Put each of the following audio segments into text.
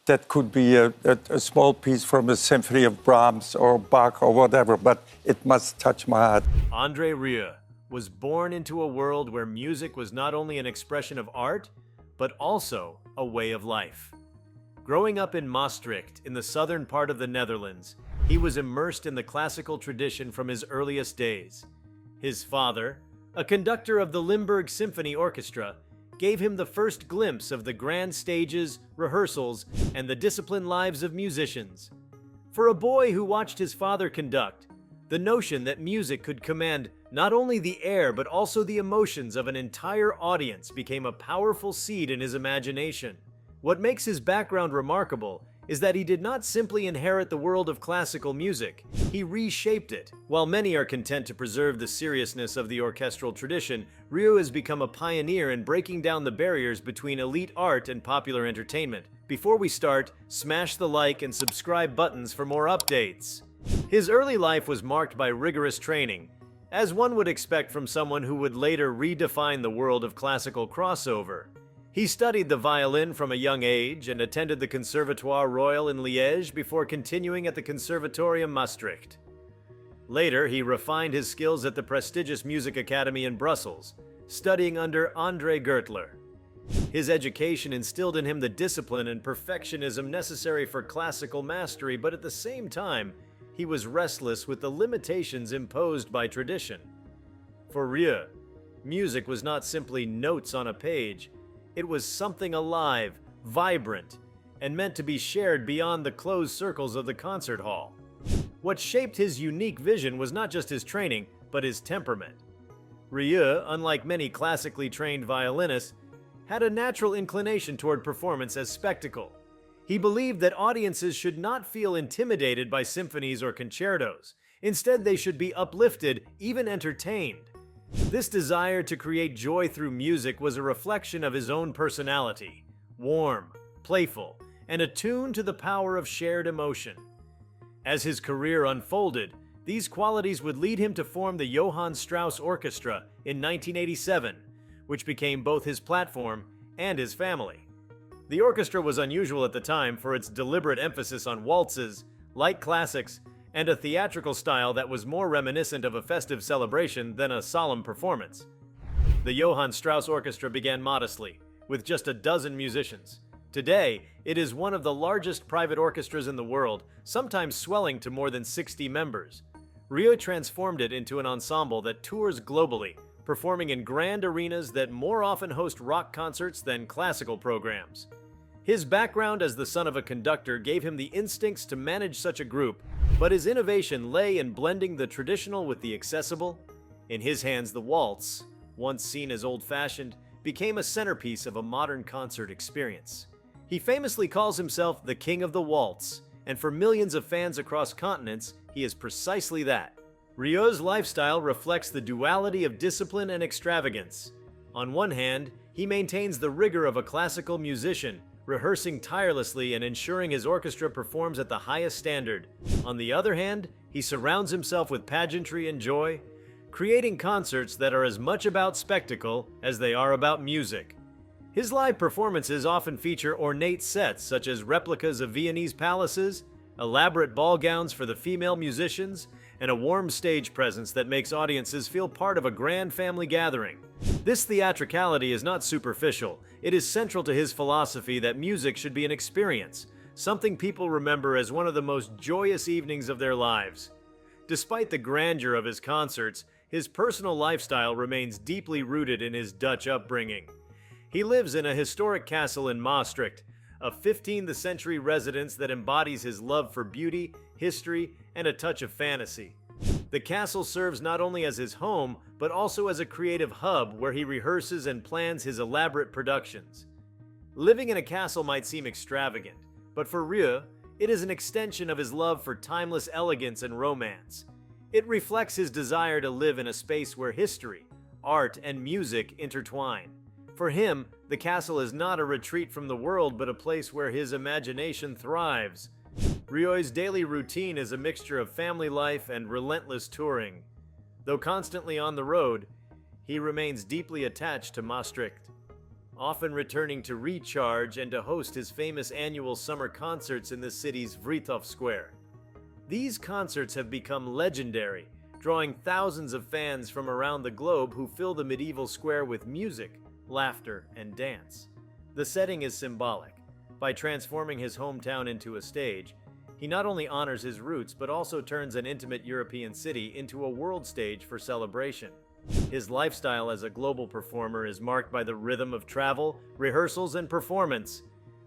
that could be a small piece from a symphony of Brahms or Bach or whatever, but it must touch my heart. André Rieu was born into a world where music was not only an expression of art, but also a way of life. Growing up in Maastricht, in the southern part of the Netherlands, he was immersed in the classical tradition from his earliest days. His father, a conductor of the Limburg Symphony Orchestra, gave him the first glimpse of the grand stages, rehearsals, and the disciplined lives of musicians. For a boy who watched his father conduct, the notion that music could command not only the air but also the emotions of an entire audience became a powerful seed in his imagination. What makes his background remarkable is that he did not simply inherit the world of classical music, he reshaped it. While many are content to preserve the seriousness of the orchestral tradition, Rieu has become a pioneer in breaking down the barriers between elite art and popular entertainment. Before we start, smash the like and subscribe buttons for more updates. His early life was marked by rigorous training, as one would expect from someone who would later redefine the world of classical crossover. He studied the violin from a young age and attended the Conservatoire Royal in Liège before continuing at the Conservatory Maastricht. Later, he refined his skills at the prestigious Music Academy in Brussels, studying under André Gertler. His education instilled in him the discipline and perfectionism necessary for classical mastery, but at the same time, he was restless with the limitations imposed by tradition. For Rieu, music was not simply notes on a page. It was something alive, vibrant, and meant to be shared beyond the closed circles of the concert hall. What shaped his unique vision was not just his training, but his temperament. Rieu, unlike many classically trained violinists, had a natural inclination toward performance as spectacle. He believed that audiences should not feel intimidated by symphonies or concertos. Instead, they should be uplifted, even entertained. This desire to create joy through music was a reflection of his own personality, warm, playful, and attuned to the power of shared emotion. As his career unfolded, these qualities would lead him to form the Johann Strauss Orchestra in 1987, which became both his platform and his family. The orchestra was unusual at the time for its deliberate emphasis on waltzes, light classics, and a theatrical style that was more reminiscent of a festive celebration than a solemn performance. The Johann Strauss Orchestra began modestly, with just a dozen musicians. Today, it is one of the largest private orchestras in the world, sometimes swelling to more than 60 members. Rieu transformed it into an ensemble that tours globally, performing in grand arenas that more often host rock concerts than classical programs. His background as the son of a conductor gave him the instincts to manage such a group, but his innovation lay in blending the traditional with the accessible. In his hands, the waltz, once seen as old-fashioned, became a centerpiece of a modern concert experience. He famously calls himself the King of the Waltz, and for millions of fans across continents, he is precisely that. Rieu's lifestyle reflects the duality of discipline and extravagance. On one hand, he maintains the rigor of a classical musician, rehearsing tirelessly and ensuring his orchestra performs at the highest standard. On the other hand, he surrounds himself with pageantry and joy, creating concerts that are as much about spectacle as they are about music. His live performances often feature ornate sets such as replicas of Viennese palaces, elaborate ball gowns for the female musicians, and a warm stage presence that makes audiences feel part of a grand family gathering. This theatricality is not superficial. It is central to his philosophy that music should be an experience, something people remember as one of the most joyous evenings of their lives. Despite the grandeur of his concerts, his personal lifestyle remains deeply rooted in his Dutch upbringing. He lives in a historic castle in Maastricht, a 15th century residence that embodies his love for beauty, history, and a touch of fantasy. The castle serves not only as his home, but also as a creative hub where he rehearses and plans his elaborate productions. Living in a castle might seem extravagant, but for Rieu, it is an extension of his love for timeless elegance and romance. It reflects his desire to live in a space where history, art, and music intertwine. For him, the castle is not a retreat from the world, but a place where his imagination thrives. Rieu's daily routine is a mixture of family life and relentless touring. Though constantly on the road, he remains deeply attached to Maastricht. often returning to recharge and to host his famous annual summer concerts in the city's Friedhof Square. These concerts have become legendary, drawing thousands of fans from around the globe who fill the medieval square with music, laughter, and dance. The setting is symbolic. By transforming his hometown into a stage, he not only honors his roots but also turns an intimate European city into a world stage for celebration. His lifestyle as a global performer is marked by the rhythm of travel, rehearsals, and performance.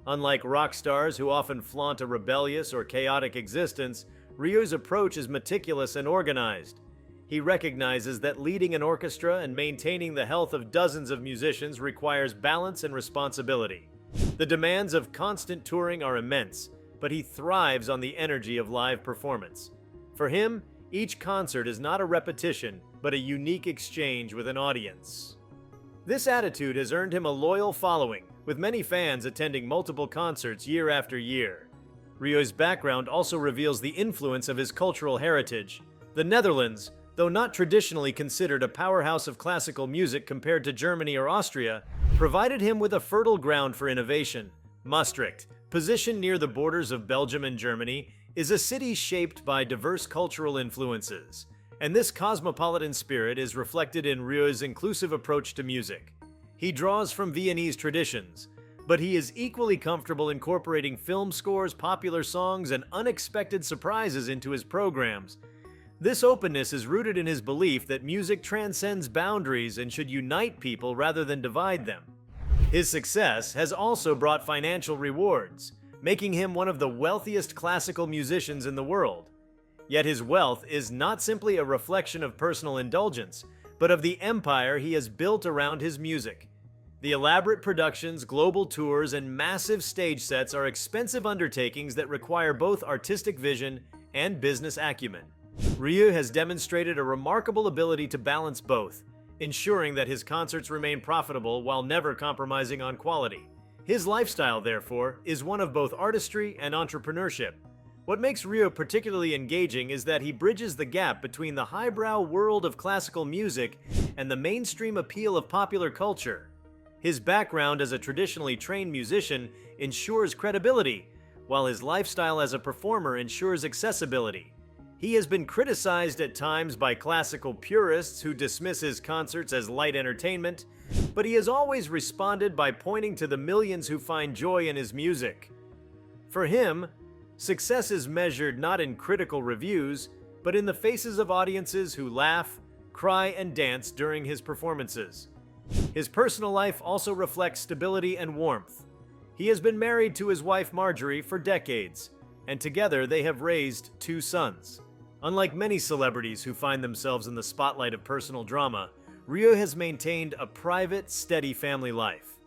Unlike rock stars who often flaunt a rebellious or chaotic existence, Rieu's approach is meticulous and organized. He recognizes that leading an orchestra and maintaining the health of dozens of musicians requires balance and responsibility. The demands of constant touring are immense, but he thrives on the energy of live performance. For him, each concert is not a repetition, but a unique exchange with an audience. This attitude has earned him a loyal following, with many fans attending multiple concerts year after year. Rieu's background also reveals the influence of his cultural heritage. The Netherlands, though not traditionally considered a powerhouse of classical music compared to Germany or Austria, provided him with a fertile ground for innovation. Maastricht, positioned near the borders of Belgium and Germany, is a city shaped by diverse cultural influences, and this cosmopolitan spirit is reflected in Rieu's inclusive approach to music. He draws from Viennese traditions, but he is equally comfortable incorporating film scores, popular songs, and unexpected surprises into his programs. This openness is rooted in his belief that music transcends boundaries and should unite people rather than divide them. His success has also brought financial rewards, making him one of the wealthiest classical musicians in the world. Yet his wealth is not simply a reflection of personal indulgence, but of the empire he has built around his music. The elaborate productions, global tours, and massive stage sets are expensive undertakings that require both artistic vision and business acumen. Rieu has demonstrated a remarkable ability to balance both, ensuring that his concerts remain profitable while never compromising on quality. His lifestyle, therefore, is one of both artistry and entrepreneurship. What makes Rieu particularly engaging is that he bridges the gap between the highbrow world of classical music and the mainstream appeal of popular culture. His background as a traditionally trained musician ensures credibility, while his lifestyle as a performer ensures accessibility. He has been criticized at times by classical purists who dismiss his concerts as light entertainment, but he has always responded by pointing to the millions who find joy in his music. For him, success is measured not in critical reviews, but in the faces of audiences who laugh, cry, and dance during his performances. His personal life also reflects stability and warmth. He has been married to his wife Marjorie for decades, and together they have raised 2 sons. Unlike many celebrities who find themselves in the spotlight of personal drama, Rieu has maintained a private, steady family life.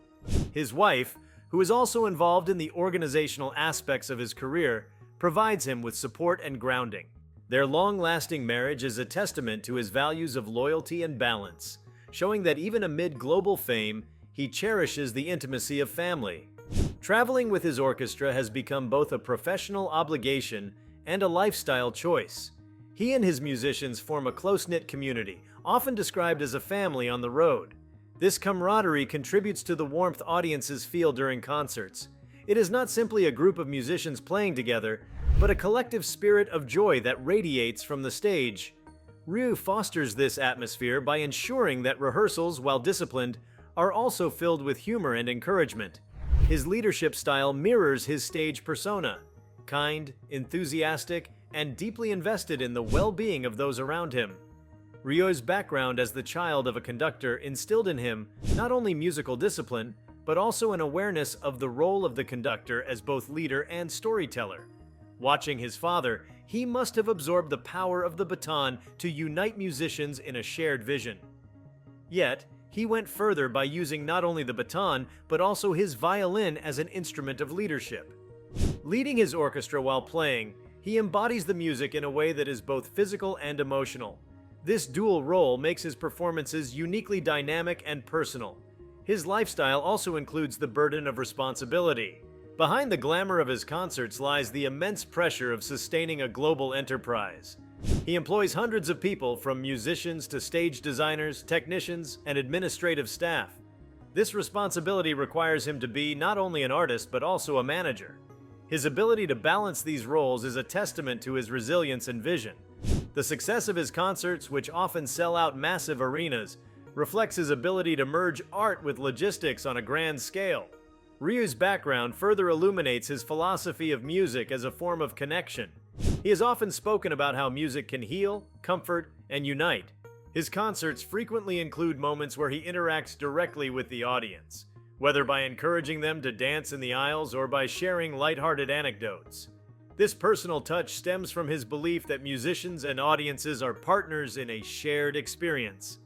His wife, who is also involved in the organizational aspects of his career, provides him with support and grounding. Their long-lasting marriage is a testament to his values of loyalty and balance, showing that even amid global fame, he cherishes the intimacy of family. Traveling with his orchestra has become both a professional obligation and a lifestyle choice. He and his musicians form a close-knit community, often described as a family on the road. This camaraderie contributes to the warmth audiences feel during concerts. It is not simply a group of musicians playing together, but a collective spirit of joy that radiates from the stage. Rieu fosters this atmosphere by ensuring that rehearsals, while disciplined, are also filled with humor and encouragement. His leadership style mirrors his stage persona: kind, enthusiastic, and deeply invested in the well-being of those around him. Rieu's background as the child of a conductor instilled in him not only musical discipline, but also an awareness of the role of the conductor as both leader and storyteller. Watching his father, he must have absorbed the power of the baton to unite musicians in a shared vision. Yet, he went further by using not only the baton, but also his violin as an instrument of leadership. Leading his orchestra while playing, he embodies the music in a way that is both physical and emotional. This dual role makes his performances uniquely dynamic and personal. His lifestyle also includes the burden of responsibility. Behind the glamour of his concerts lies the immense pressure of sustaining a global enterprise. He employs hundreds of people, from musicians to stage designers, technicians, and administrative staff. This responsibility requires him to be not only an artist but also a manager. His ability to balance these roles is a testament to his resilience and vision. The success of his concerts, which often sell out massive arenas, reflects his ability to merge art with logistics on a grand scale. Rieu's background further illuminates his philosophy of music as a form of connection. He has often spoken about how music can heal, comfort, and unite. His concerts frequently include moments where he interacts directly with the audience, whether by encouraging them to dance in the aisles or by sharing lighthearted anecdotes. This personal touch stems from his belief that musicians and audiences are partners in a shared experience.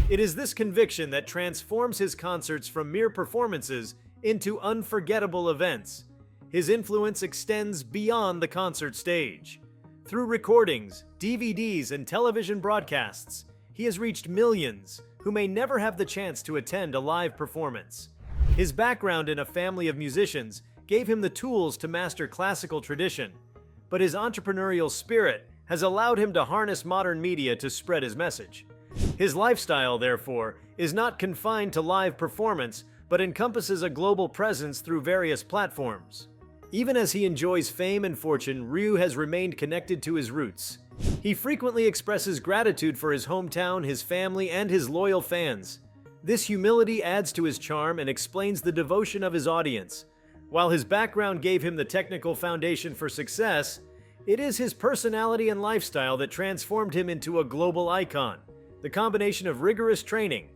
It is this conviction that transforms his concerts from mere performances into unforgettable events. His influence extends beyond the concert stage. Through recordings, DVDs, and television broadcasts, he has reached millions who may never have the chance to attend a live performance. His background in a family of musicians gave him the tools to master classical tradition, but his entrepreneurial spirit has allowed him to harness modern media to spread his message. His lifestyle, therefore, is not confined to live performance, but encompasses a global presence through various platforms. Even as he enjoys fame and fortune, Rieu has remained connected to his roots. He frequently expresses gratitude for his hometown, his family, and his loyal fans. This humility adds to his charm and explains the devotion of his audience. While his background gave him the technical foundation for success, it is his personality and lifestyle that transformed him into a global icon. The combination of rigorous training,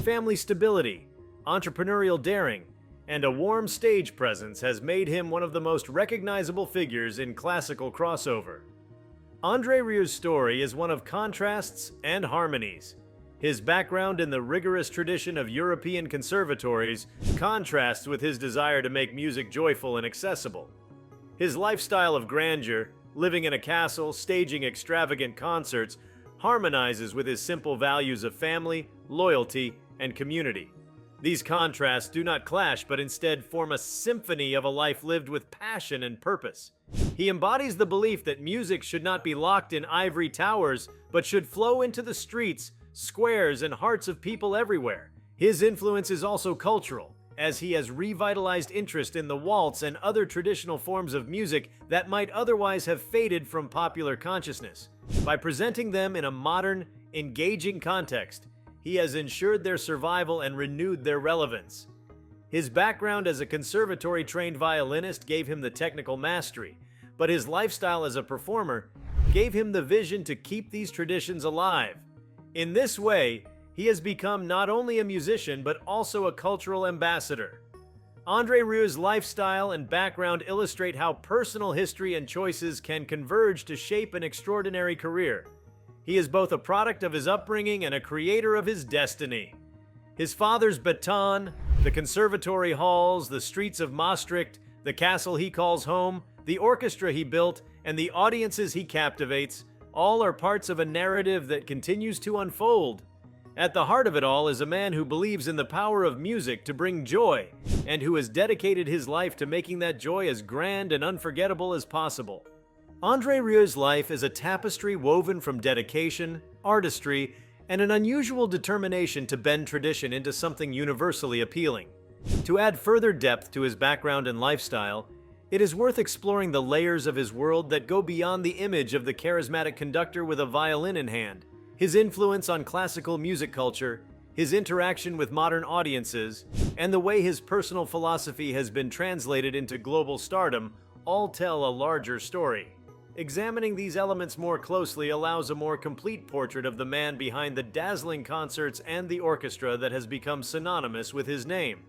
family stability, entrepreneurial daring, and a warm stage presence has made him one of the most recognizable figures in classical crossover. André Rieu's story is one of contrasts and harmonies. His background in the rigorous tradition of European conservatories contrasts with his desire to make music joyful and accessible. His lifestyle of grandeur, living in a castle, staging extravagant concerts, harmonizes with his simple values of family, loyalty, and community. These contrasts do not clash, but instead form a symphony of a life lived with passion and purpose. He embodies the belief that music should not be locked in ivory towers, but should flow into the streets, squares, and hearts of people everywhere. His influence is also cultural, as he has revitalized interest in the waltz and other traditional forms of music that might otherwise have faded from popular consciousness. By presenting them in a modern, engaging context, he has ensured their survival and renewed their relevance. His background as a conservatory-trained violinist gave him the technical mastery, but his lifestyle as a performer gave him the vision to keep these traditions alive. In this way, he has become not only a musician but also a cultural ambassador. André Rieu's lifestyle and background illustrate how personal history and choices can converge to shape an extraordinary career. He is both a product of his upbringing and a creator of his destiny. His father's baton, the conservatory halls, the streets of Maastricht, the castle he calls home, the orchestra he built, and the audiences he captivates, all are parts of a narrative that continues to unfold. At the heart of it all is a man who believes in the power of music to bring joy, and who has dedicated his life to making that joy as grand and unforgettable as possible. André Rieu's life is a tapestry woven from dedication, artistry, and an unusual determination to bend tradition into something universally appealing. To add further depth to his background and lifestyle, it is worth exploring the layers of his world that go beyond the image of the charismatic conductor with a violin in hand. His influence on classical music culture, his interaction with modern audiences, and the way his personal philosophy has been translated into global stardom all tell a larger story. Examining these elements more closely allows a more complete portrait of the man behind the dazzling concerts and the orchestra that has become synonymous with his name.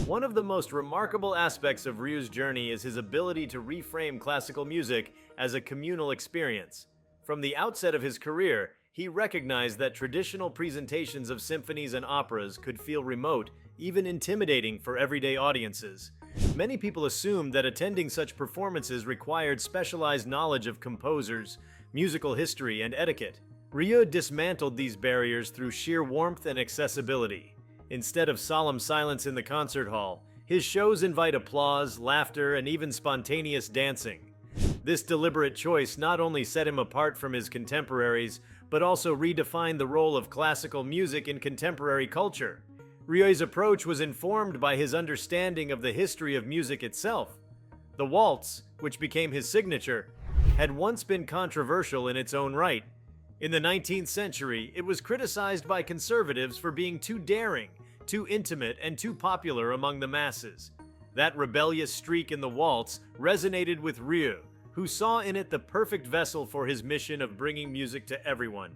One of the most remarkable aspects of Rieu's journey is his ability to reframe classical music as a communal experience. From the outset of his career, he recognized that traditional presentations of symphonies and operas could feel remote, even intimidating for everyday audiences. Many people assumed that attending such performances required specialized knowledge of composers, musical history, and etiquette. Rieu dismantled these barriers through sheer warmth and accessibility. Instead of solemn silence in the concert hall, his shows invite applause, laughter, and even spontaneous dancing. This deliberate choice not only set him apart from his contemporaries, but also redefined the role of classical music in contemporary culture. Rieu's approach was informed by his understanding of the history of music itself. The waltz, which became his signature, had once been controversial in its own right. In the 19th century, it was criticized by conservatives for being too daring, too intimate, and too popular among the masses. That rebellious streak in the waltz resonated with Rieu, who saw in it the perfect vessel for his mission of bringing music to everyone.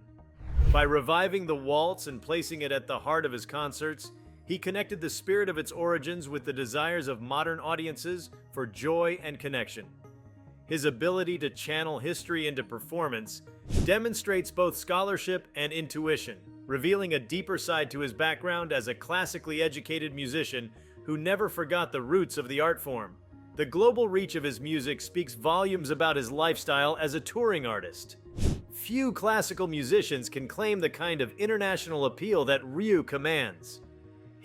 By reviving the waltz and placing it at the heart of his concerts, he connected the spirit of its origins with the desires of modern audiences for joy and connection. His ability to channel history into performance demonstrates both scholarship and intuition, revealing a deeper side to his background as a classically educated musician who never forgot the roots of the art form. The global reach of his music speaks volumes about his lifestyle as a touring artist. Few classical musicians can claim the kind of international appeal that Rieu commands.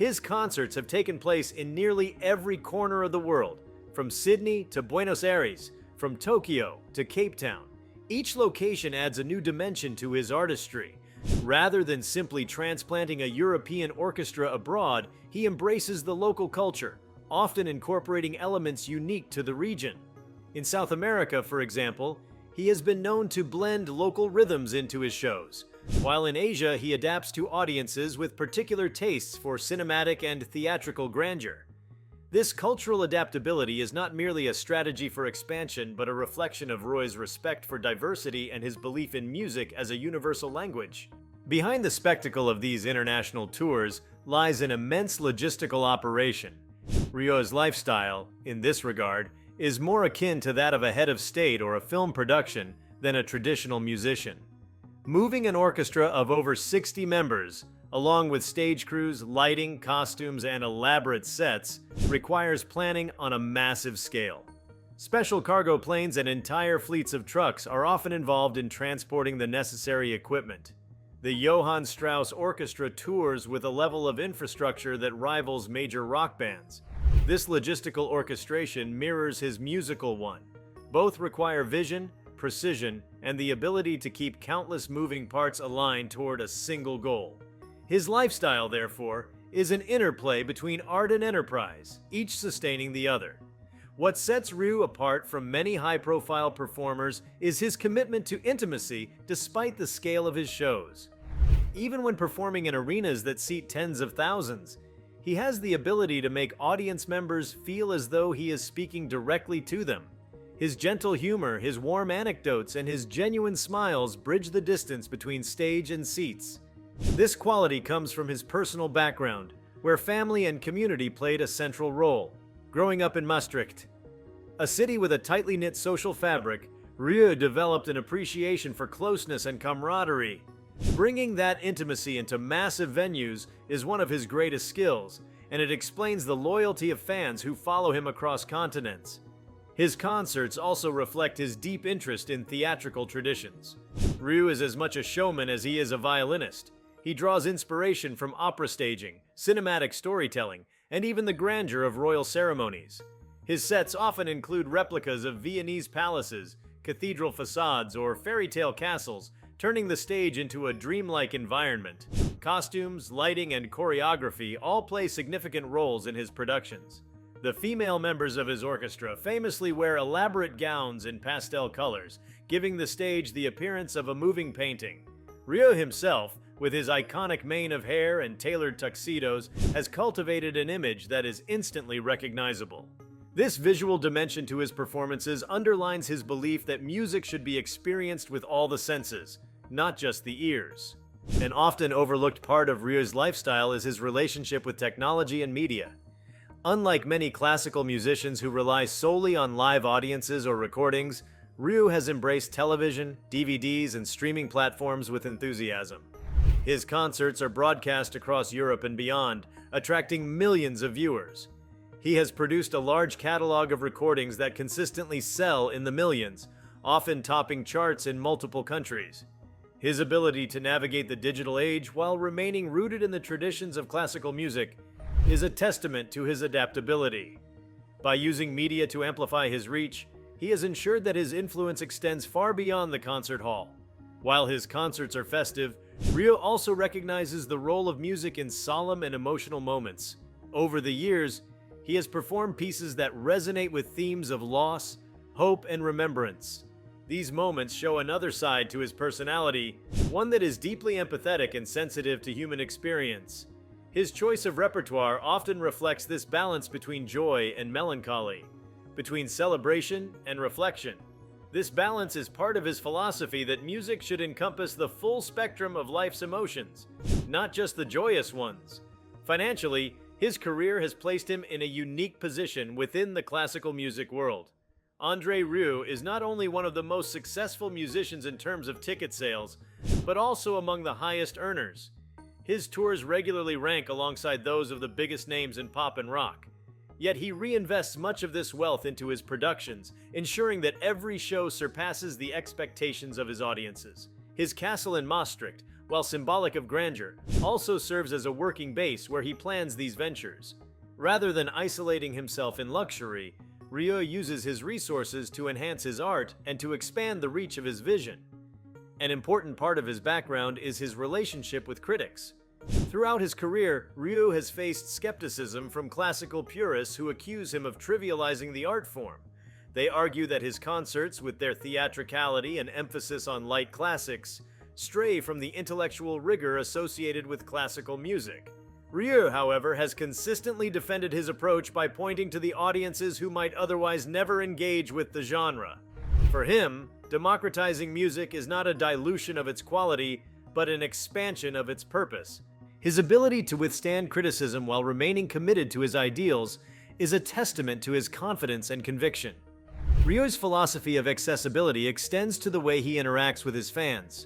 His concerts have taken place in nearly every corner of the world, from Sydney to Buenos Aires, from Tokyo to Cape Town. Each location adds a new dimension to his artistry. Rather than simply transplanting a European orchestra abroad, he embraces the local culture, often incorporating elements unique to the region. In South America, for example, he has been known to blend local rhythms into his shows, while in Asia he adapts to audiences with particular tastes for cinematic and theatrical grandeur. This cultural adaptability is not merely a strategy for expansion, but a reflection of Rieu's respect for diversity and his belief in music as a universal language. Behind the spectacle of these international tours lies an immense logistical operation. Rieu's lifestyle, in this regard, is more akin to that of a head of state or a film production than a traditional musician. Moving an orchestra of over 60 members, along with stage crews, lighting, costumes, and elaborate sets, requires planning on a massive scale. Special cargo planes and entire fleets of trucks are often involved in transporting the necessary equipment. The Johann Strauss Orchestra tours with a level of infrastructure that rivals major rock bands. This logistical orchestration mirrors his musical one. Both require vision, precision, and the ability to keep countless moving parts aligned toward a single goal. His lifestyle, therefore, is an interplay between art and enterprise, each sustaining the other. What sets Rieu apart from many high-profile performers is his commitment to intimacy despite the scale of his shows. Even when performing in arenas that seat tens of thousands, he has the ability to make audience members feel as though he is speaking directly to them. His gentle humor, his warm anecdotes, and his genuine smiles bridge the distance between stage and seats. This quality comes from his personal background, where family and community played a central role. Growing up in Maastricht, a city with a tightly knit social fabric, Rieu developed an appreciation for closeness and camaraderie. Bringing that intimacy into massive venues is one of his greatest skills, and it explains the loyalty of fans who follow him across continents. His concerts also reflect his deep interest in theatrical traditions. Rieu is as much a showman as he is a violinist. He draws inspiration from opera staging, cinematic storytelling, and even the grandeur of royal ceremonies. His sets often include replicas of Viennese palaces, cathedral facades, or fairy tale castles, turning the stage into a dreamlike environment. Costumes, lighting, and choreography all play significant roles in his productions. The female members of his orchestra famously wear elaborate gowns in pastel colors, giving the stage the appearance of a moving painting. Rieu himself, with his iconic mane of hair and tailored tuxedos, has cultivated an image that is instantly recognizable. This visual dimension to his performances underlines his belief that music should be experienced with all the senses, not just the ears. An often overlooked part of Rieu's lifestyle is his relationship with technology and media. Unlike many classical musicians who rely solely on live audiences or recordings, Rieu has embraced television, DVDs, and streaming platforms with enthusiasm. His concerts are broadcast across Europe and beyond, attracting millions of viewers. He has produced a large catalog of recordings that consistently sell in the millions, often topping charts in multiple countries. His ability to navigate the digital age while remaining rooted in the traditions of classical music is a testament to his adaptability. By using media to amplify his reach, he has ensured that his influence extends far beyond the concert hall. While his concerts are festive, Rieu also recognizes the role of music in solemn and emotional moments. Over the years, he has performed pieces that resonate with themes of loss, hope, and remembrance. These moments show another side to his personality, one that is deeply empathetic and sensitive to human experience. His choice of repertoire often reflects this balance between joy and melancholy, between celebration and reflection. This balance is part of his philosophy that music should encompass the full spectrum of life's emotions, not just the joyous ones. Financially, his career has placed him in a unique position within the classical music world. André Rieu is not only one of the most successful musicians in terms of ticket sales, but also among the highest earners. His tours regularly rank alongside those of the biggest names in pop and rock. Yet he reinvests much of this wealth into his productions, ensuring that every show surpasses the expectations of his audiences. His castle in Maastricht, while symbolic of grandeur, also serves as a working base where he plans these ventures. Rather than isolating himself in luxury, Rieu uses his resources to enhance his art and to expand the reach of his vision. An important part of his background is his relationship with critics. Throughout his career, Rieu has faced skepticism from classical purists who accuse him of trivializing the art form. They argue that his concerts, with their theatricality and emphasis on light classics, stray from the intellectual rigor associated with classical music. Rieu, however, has consistently defended his approach by pointing to the audiences who might otherwise never engage with the genre. For him, democratizing music is not a dilution of its quality, but an expansion of its purpose. His ability to withstand criticism while remaining committed to his ideals is a testament to his confidence and conviction. Rieu's philosophy of accessibility extends to the way he interacts with his fans.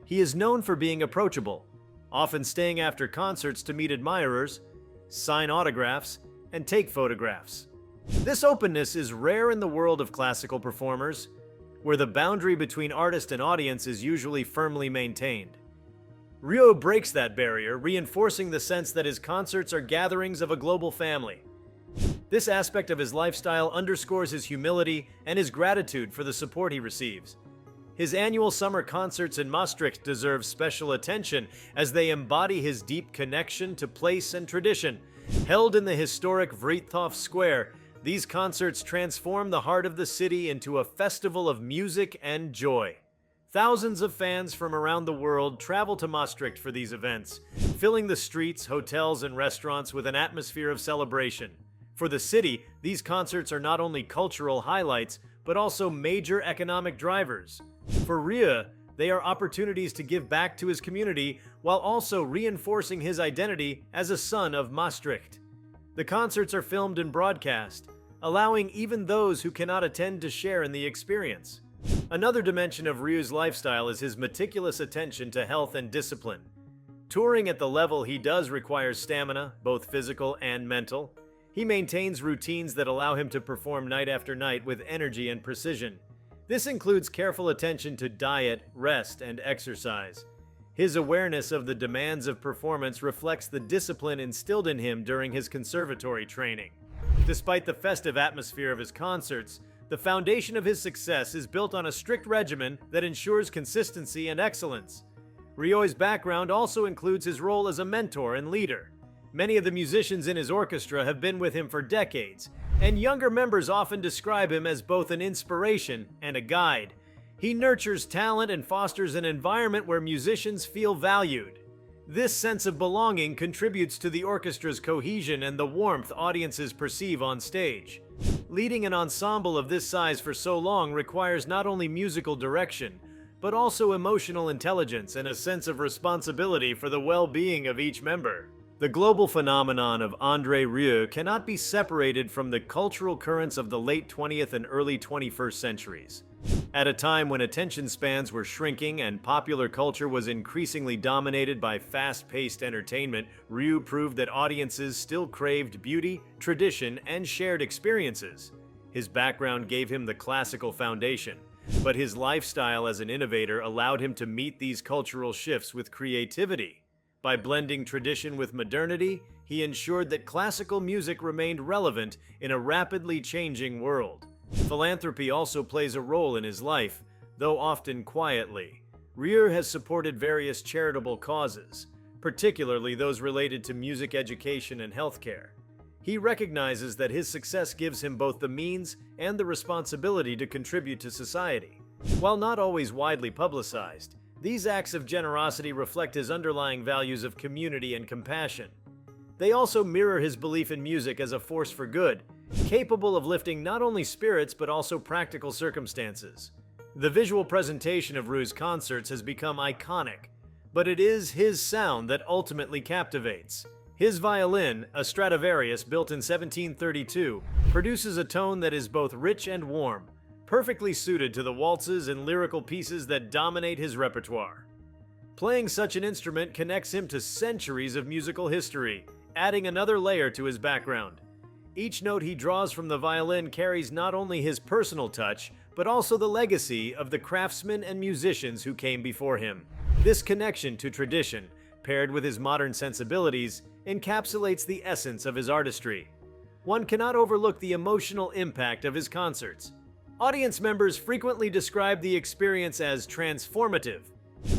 He is known for being approachable, often staying after concerts to meet admirers, sign autographs, and take photographs. This openness is rare in the world of classical performers, where the boundary between artist and audience is usually firmly maintained. Rieu breaks that barrier, reinforcing the sense that his concerts are gatherings of a global family. This aspect of his lifestyle underscores his humility and his gratitude for the support he receives. His annual summer concerts in Maastricht deserve special attention as they embody his deep connection to place and tradition. Held in the historic Breathtaking Square, these concerts transform the heart of the city into a festival of music and joy. Thousands of fans from around the world travel to Maastricht for these events, filling the streets, hotels, and restaurants with an atmosphere of celebration. For the city, these concerts are not only cultural highlights, but also major economic drivers. For Rieu, they are opportunities to give back to his community while also reinforcing his identity as a son of Maastricht. The concerts are filmed and broadcast, allowing even those who cannot attend to share in the experience. Another dimension of Rieu's lifestyle is his meticulous attention to health and discipline. Touring at the level he does requires stamina, both physical and mental. He maintains routines that allow him to perform night after night with energy and precision. This includes careful attention to diet, rest, and exercise. His awareness of the demands of performance reflects the discipline instilled in him during his conservatory training. Despite the festive atmosphere of his concerts, the foundation of his success is built on a strict regimen that ensures consistency and excellence. Rieu's background also includes his role as a mentor and leader. Many of the musicians in his orchestra have been with him for decades, and younger members often describe him as both an inspiration and a guide. He nurtures talent and fosters an environment where musicians feel valued. This sense of belonging contributes to the orchestra's cohesion and the warmth audiences perceive on stage. Leading an ensemble of this size for so long requires not only musical direction, but also emotional intelligence and a sense of responsibility for the well-being of each member. The global phenomenon of André Rieu cannot be separated from the cultural currents of the late 20th and early 21st centuries. At a time when attention spans were shrinking and popular culture was increasingly dominated by fast-paced entertainment, Rieu proved that audiences still craved beauty, tradition, and shared experiences. His background gave him the classical foundation, but his lifestyle as an innovator allowed him to meet these cultural shifts with creativity. By blending tradition with modernity, he ensured that classical music remained relevant in a rapidly changing world. Philanthropy also plays a role in his life, though often quietly. Rieu has supported various charitable causes, particularly those related to music education and healthcare. He recognizes that his success gives him both the means and the responsibility to contribute to society. While not always widely publicized, these acts of generosity reflect his underlying values of community and compassion. They also mirror his belief in music as a force for good, capable of lifting not only spirits but also practical circumstances. The visual presentation of Rieu's concerts has become iconic, but it is his sound that ultimately captivates. His violin, a Stradivarius built in 1732, produces a tone that is both rich and warm, perfectly suited to the waltzes and lyrical pieces that dominate his repertoire. Playing such an instrument connects him to centuries of musical history, adding another layer to his background. Each note he draws from the violin carries not only his personal touch, but also the legacy of the craftsmen and musicians who came before him. This connection to tradition, paired with his modern sensibilities, encapsulates the essence of his artistry. One cannot overlook the emotional impact of his concerts. Audience members frequently describe the experience as transformative,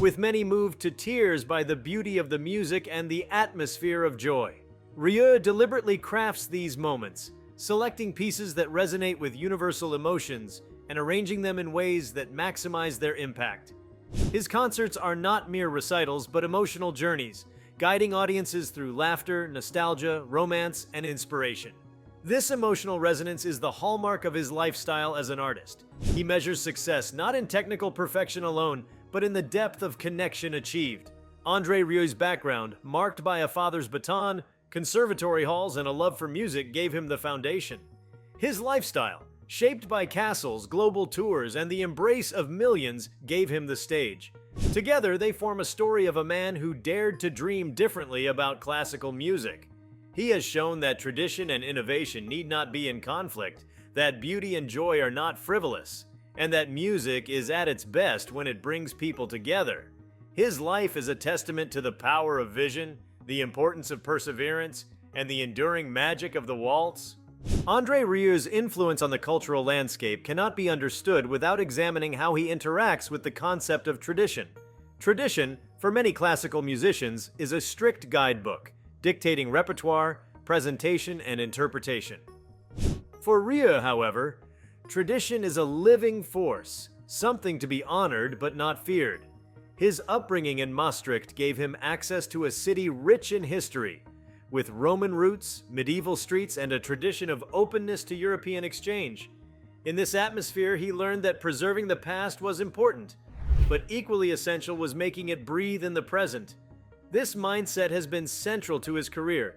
with many moved to tears by the beauty of the music and the atmosphere of joy. Rieu deliberately crafts these moments, selecting pieces that resonate with universal emotions and arranging them in ways that maximize their impact. His concerts are not mere recitals but emotional journeys, guiding audiences through laughter, nostalgia, romance, and inspiration. This emotional resonance is the hallmark of his lifestyle as an artist. He measures success not in technical perfection alone, but in the depth of connection achieved. André Rieu's background, marked by a father's baton, conservatory halls, and a love for music, gave him the foundation. His lifestyle, shaped by castles, global tours, and the embrace of millions, gave him the stage. Together, they form a story of a man who dared to dream differently about classical music. He has shown that tradition and innovation need not be in conflict, that beauty and joy are not frivolous, and that music is at its best when it brings people together. His life is a testament to the power of vision, the importance of perseverance, and the enduring magic of the waltz. André Rieu's influence on the cultural landscape cannot be understood without examining how he interacts with the concept of tradition. Tradition, for many classical musicians, is a strict guidebook, dictating repertoire, presentation, and interpretation. For Rieu, however, tradition is a living force, something to be honored but not feared. His upbringing in Maastricht gave him access to a city rich in history, with Roman roots, medieval streets, and a tradition of openness to European exchange. In this atmosphere, he learned that preserving the past was important, but equally essential was making it breathe in the present. This mindset has been central to his career.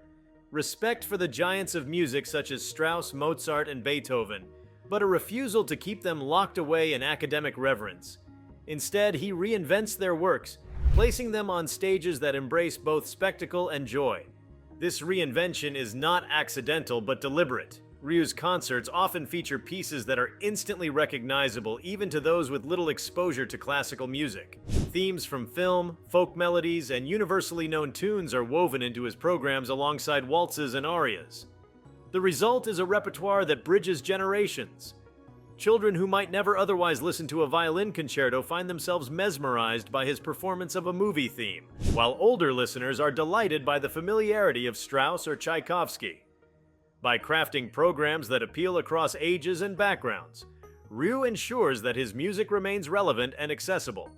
Respect for the giants of music such as Strauss, Mozart, and Beethoven, but a refusal to keep them locked away in academic reverence. Instead, he reinvents their works, placing them on stages that embrace both spectacle and joy. This reinvention is not accidental but deliberate. Rieu's concerts often feature pieces that are instantly recognizable even to those with little exposure to classical music. Themes from film, folk melodies, and universally known tunes are woven into his programs alongside waltzes and arias. The result is a repertoire that bridges generations. Children who might never otherwise listen to a violin concerto find themselves mesmerized by his performance of a movie theme, while older listeners are delighted by the familiarity of Strauss or Tchaikovsky. By crafting programs that appeal across ages and backgrounds, Rieu ensures that his music remains relevant and accessible.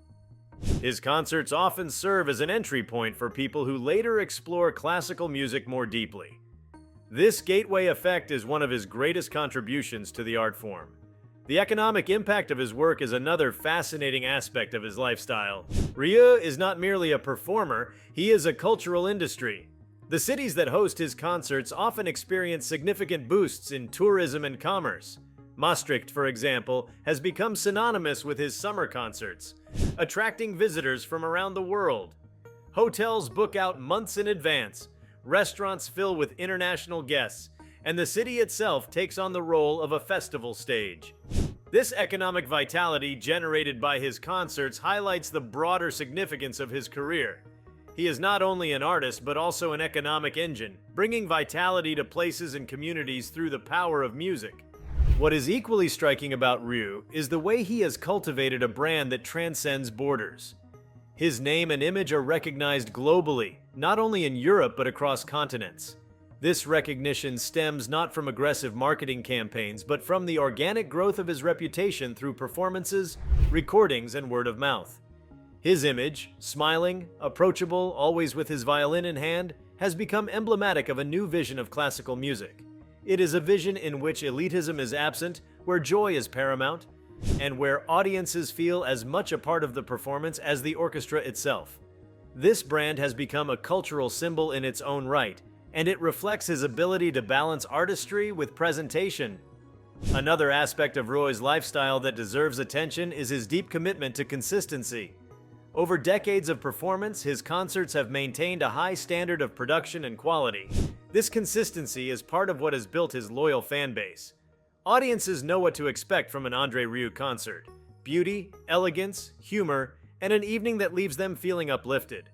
His concerts often serve as an entry point for people who later explore classical music more deeply. This gateway effect is one of his greatest contributions to the art form. The economic impact of his work is another fascinating aspect of his lifestyle. Rieu is not merely a performer, he is a cultural industry. The cities that host his concerts often experience significant boosts in tourism and commerce. Maastricht, for example, has become synonymous with his summer concerts, attracting visitors from around the world. Hotels book out months in advance, restaurants fill with international guests, and the city itself takes on the role of a festival stage. This economic vitality generated by his concerts highlights the broader significance of his career. He is not only an artist but also an economic engine, bringing vitality to places and communities through the power of music. What is equally striking about Rieu is the way he has cultivated a brand that transcends borders. His name and image are recognized globally, not only in Europe but across continents. This recognition stems not from aggressive marketing campaigns, but from the organic growth of his reputation through performances, recordings, and word of mouth. His image, smiling, approachable, always with his violin in hand, has become emblematic of a new vision of classical music. It is a vision in which elitism is absent, where joy is paramount, and where audiences feel as much a part of the performance as the orchestra itself. This brand has become a cultural symbol in its own right, and it reflects his ability to balance artistry with presentation. Another aspect of Rieu's lifestyle that deserves attention is his deep commitment to consistency. Over decades of performance, his concerts have maintained a high standard of production and quality. This consistency is part of what has built his loyal fan base. Audiences know what to expect from an André Rieu concert: beauty, elegance, humor, and an evening that leaves them feeling uplifted.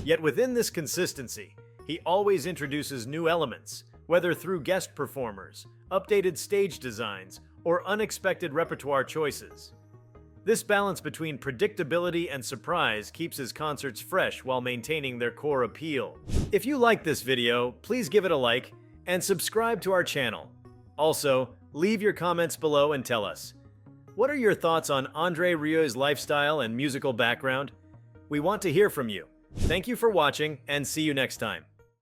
Yet within this consistency, he always introduces new elements, whether through guest performers, updated stage designs, or unexpected repertoire choices. This balance between predictability and surprise keeps his concerts fresh while maintaining their core appeal. If you like this video, please give it a like and subscribe to our channel. Also, leave your comments below and tell us, what are your thoughts on André Rieu's lifestyle and musical background? We want to hear from you. Thank you for watching, and see you next time.